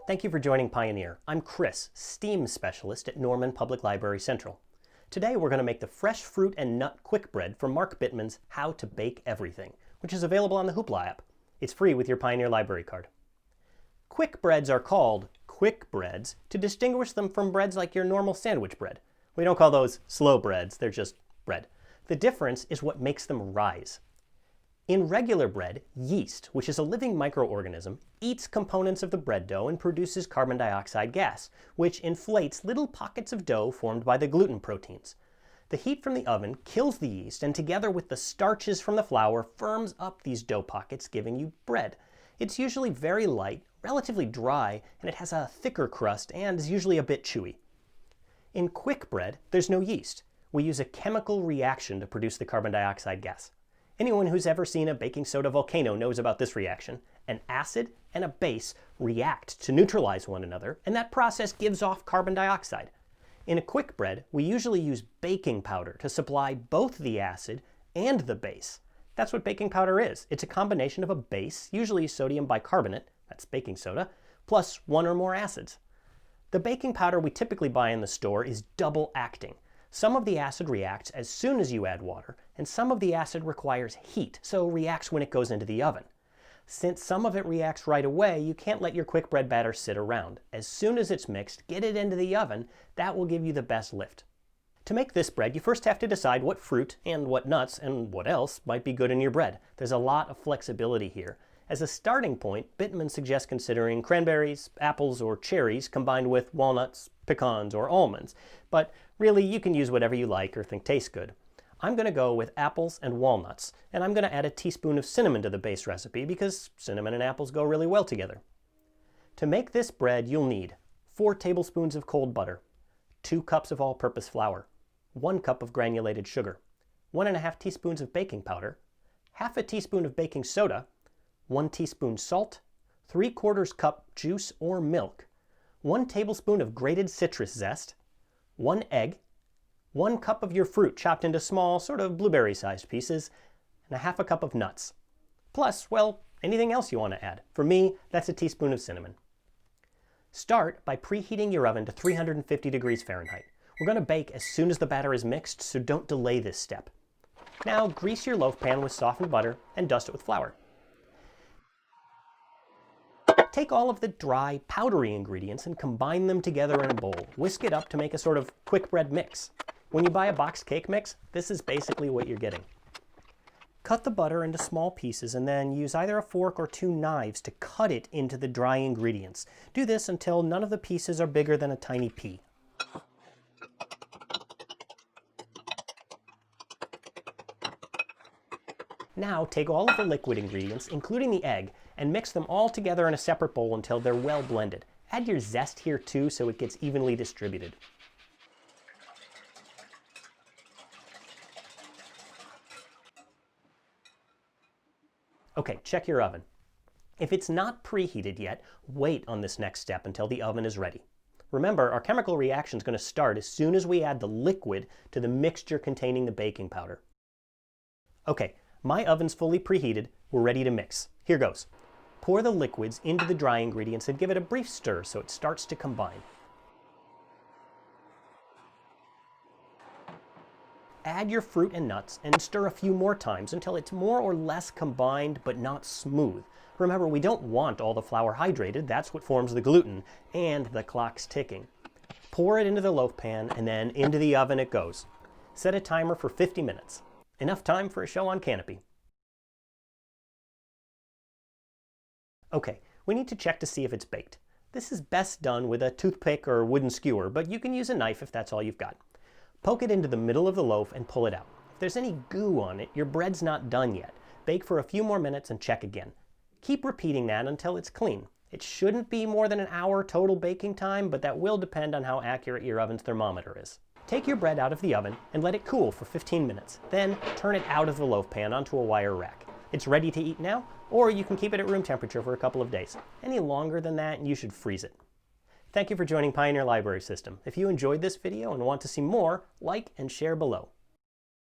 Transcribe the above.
Thank you for joining Pioneer. I'm Chris, STEAM specialist at Norman Public Library Central. Today we're going to make the fresh fruit and nut Quickbread from Mark Bittman's How to Bake Everything, which is available on the Hoopla app. It's free with your Pioneer library card. Quickbreads are called Quickbreads to distinguish them from breads like your normal sandwich bread. We don't call those slow breads, they're just bread. The difference is what makes them rise. In regular bread, yeast, which is a living microorganism, eats components of the bread dough and produces carbon dioxide gas, which inflates little pockets of dough formed by the gluten proteins. The heat from the oven kills the yeast, and together with the starches from the flour, firms up these dough pockets, giving you bread. It's usually very light, relatively dry, and it has a thicker crust and is usually a bit chewy. In quick bread, there's no yeast. We use a chemical reaction to produce the carbon dioxide gas. Anyone who's ever seen a baking soda volcano knows about this reaction. An acid and a base react to neutralize one another, and that process gives off carbon dioxide. In a quick bread, we usually use baking powder to supply both the acid and the base. That's what baking powder is. It's a combination of a base, usually sodium bicarbonate, that's baking soda, plus one or more acids. The baking powder we typically buy in the store is double acting. Some of the acid reacts as soon as you add water, and some of the acid requires heat, so reacts when it goes into the oven. Since some of it reacts right away, you can't let your quick bread batter sit around. As soon as it's mixed, get it into the oven. That will give you the best lift. To make this bread, you first have to decide what fruit and what nuts and what else might be good in your bread. There's a lot of flexibility here. As a starting point, Bittman suggests considering cranberries, apples, or cherries combined with walnuts, pecans, or almonds. But really, you can use whatever you like or think tastes good. I'm going to go with apples and walnuts, and I'm going to add a teaspoon of cinnamon to the base recipe because cinnamon and apples go really well together. To make this bread, you'll need 4 tablespoons of cold butter, 2 cups of all-purpose flour, 1 cup of granulated sugar, 1½ teaspoons of baking powder, half a teaspoon of baking soda, 1 teaspoon salt, 3/4 cup juice or milk, 1 tablespoon of grated citrus zest, 1 egg, 1 cup of your fruit chopped into small, sort of blueberry-sized pieces, and a cup of nuts. Plus, well, anything else you want to add. For me, that's a teaspoon of cinnamon. Start by preheating your oven to 350 degrees Fahrenheit. We're going to bake as soon as the batter is mixed, so don't delay this step. Now, grease your loaf pan with softened butter and dust it with flour. Take all of the dry, powdery ingredients and combine them together in a bowl. Whisk it up to make a sort of quick bread mix. When you buy a boxed cake mix, this is basically what you're getting. Cut the butter into small pieces and then use either a fork or 2 knives to cut it into the dry ingredients. Do this until none of the pieces are bigger than a tiny pea. Now take all of the liquid ingredients, including the egg, and mix them all together in a separate bowl until they're well blended. Add your zest here too so it gets evenly distributed. Okay, check your oven. If it's not preheated yet, wait on this next step until the oven is ready. Remember, our chemical reaction is going to start as soon as we add the liquid to the mixture containing the baking powder. Okay, my oven's fully preheated. We're ready to mix. Here goes. Pour the liquids into the dry ingredients and give it a brief stir so it starts to combine. Add your fruit and nuts and stir a few more times until it's more or less combined but not smooth. Remember, we don't want all the flour hydrated. That's what forms the gluten, and the clock's ticking. Pour it into the loaf pan and then into the oven it goes. Set a timer for 50 minutes. Enough time for a show on Canopy. Okay, we need to check to see if it's baked. This is best done with a toothpick or wooden skewer, but you can use a knife if that's all you've got. Poke it into the middle of the loaf and pull it out. If there's any goo on it, your bread's not done yet. Bake for a few more minutes and check again. Keep repeating that until it's clean. It shouldn't be more than an hour total baking time, but that will depend on how accurate your oven's thermometer is. Take your bread out of the oven and let it cool for 15 minutes. Then turn it out of the loaf pan onto a wire rack. It's ready to eat now, or you can keep it at room temperature for a couple of days. Any longer than that, and you should freeze it. Thank you for joining Pioneer Library System. If you enjoyed this video and want to see more, like and share below.